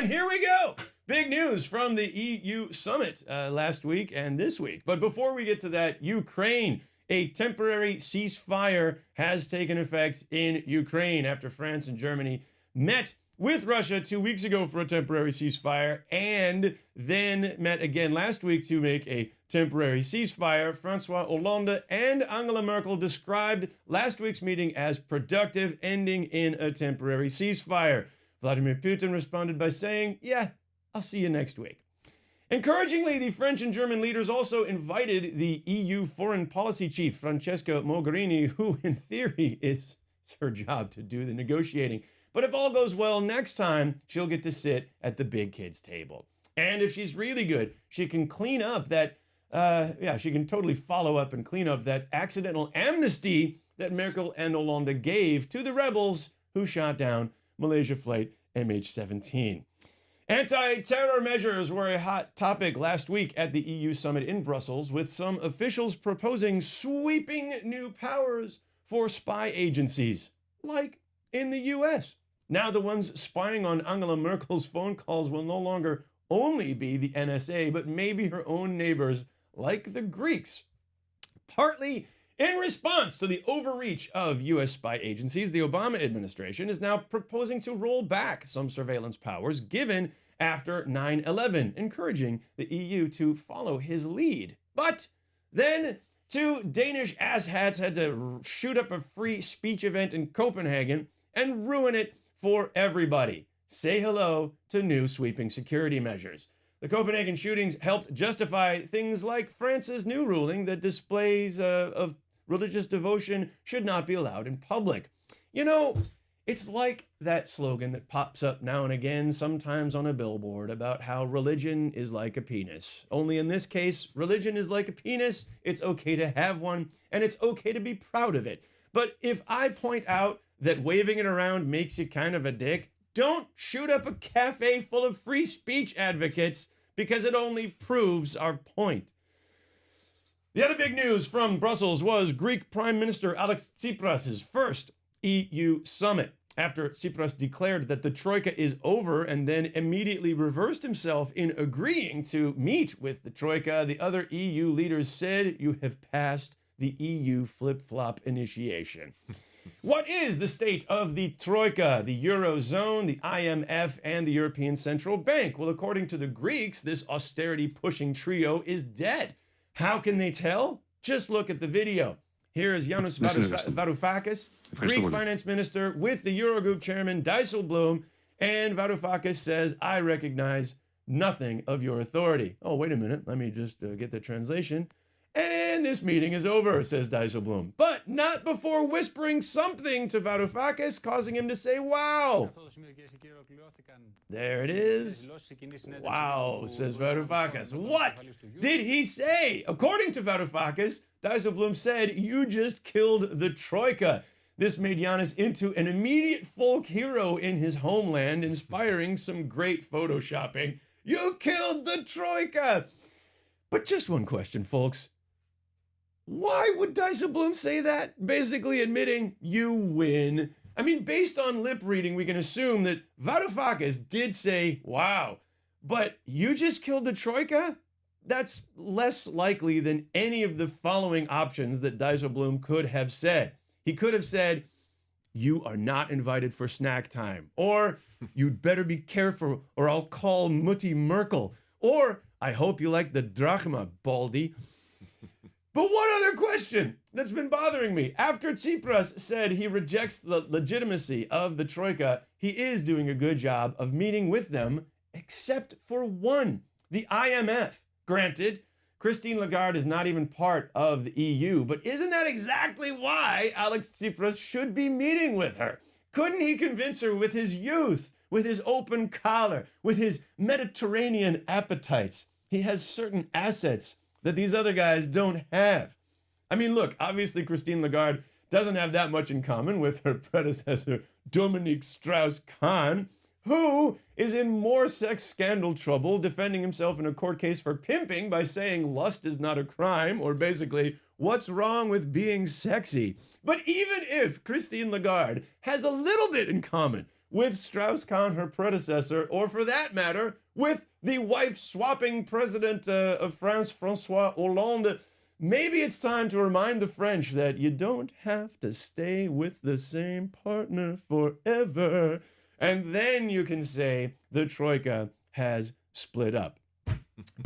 And here we go. Big news from the EU summit last week and this week. But before we get to that, Ukraine. A temporary ceasefire has taken effect in Ukraine after France and Germany met with Russia 2 weeks ago for a temporary ceasefire and then met again last week to make a temporary ceasefire. François Hollande and Angela Merkel described last week's meeting as productive, ending in a temporary ceasefire. Vladimir Putin responded by saying, "Yeah, I'll see you next week." Encouragingly, the French and German leaders also invited the EU foreign policy chief, Francesca Mogherini, who in theory it's her job to do the negotiating. But if all goes well next time, she'll get to sit at the big kids table. And if she's really good, she can clean up that, she can totally follow up and clean up that accidental amnesty that Merkel and Hollande gave to the rebels who shot down Malaysia flight MH17. Anti-terror measures were a hot topic last week at the EU summit in Brussels, with some officials proposing sweeping new powers for spy agencies, like in the US. Now the ones spying on Angela Merkel's phone calls will no longer only be the NSA, but maybe her own neighbors, like the Greeks. Partly in response to the overreach of US spy agencies, the Obama administration is now proposing to roll back some surveillance powers given after 9/11, encouraging the EU to follow his lead. But then two Danish asshats had to shoot up a free speech event in Copenhagen and ruin it for everybody. Say hello to new sweeping security measures. The Copenhagen shootings helped justify things like France's new ruling that displays of religious devotion should not be allowed in public. You know, it's like that slogan that pops up now and again, sometimes on a billboard, about how religion is like a penis. Only in this case, religion is like a penis. It's okay to have one, and it's okay to be proud of it. But if I point out that waving it around makes you kind of a dick, don't shoot up a cafe full of free speech advocates, because it only proves our point. The other big news from Brussels was Greek Prime Minister Alex Tsipras' first EU summit, after Tsipras declared that the Troika is over and then immediately reversed himself in agreeing to meet with the Troika. The other EU leaders said, "You have passed the EU flip-flop initiation." What is the state of the Troika, the Eurozone, the IMF, and the European Central Bank? Well, according to the Greeks, this austerity-pushing trio is dead. How can they tell? Just look at the video. Here is Yanis Varoufakis, Greek finance minister, with the Eurogroup chairman Dijsselbloem, and Varoufakis says, "I recognize nothing of your authority." Oh, wait a minute. Let me just get the translation. "And this meeting is over," says Dijsselbloem, but not before whispering something to Varoufakis, causing him to say, "Wow." There it is. "Wow," says Varoufakis. What did he say? According to Varoufakis, Dijsselbloem said, "You just killed the Troika." This made Yanis into an immediate folk hero in his homeland, inspiring some great photoshopping. You killed the Troika! But just one question, folks. Why would Dijsselbloem say that? Basically admitting you win. I mean, based on lip reading, we can assume that Varoufakis did say, "Wow," but you just killed the Troika? That's less likely than any of the following options that Dijsselbloem could have said. He could have said, "You are not invited for snack time," or "You'd better be careful or I'll call Mutti Merkel," or "I hope you like the drachma, Baldy." But one other question that's been bothering me. After Tsipras said he rejects the legitimacy of the Troika, he is doing a good job of meeting with them, except for one, the IMF. Granted, Christine Lagarde is not even part of the EU, but isn't that exactly why Alex Tsipras should be meeting with her? Couldn't he convince her with his youth, with his open collar, with his Mediterranean appetites? He has certain assets that these other guys don't have. I mean, look, obviously Christine Lagarde doesn't have that much in common with her predecessor, Dominique Strauss-Kahn, who is in more sex scandal trouble, defending himself in a court case for pimping by saying lust is not a crime, or basically, what's wrong with being sexy? But even if Christine Lagarde has a little bit in common with Strauss-Kahn, her predecessor, or for that matter, with the wife-swapping president of France, François Hollande, maybe it's time to remind the French that you don't have to stay with the same partner forever. And then you can say the Troika has split up.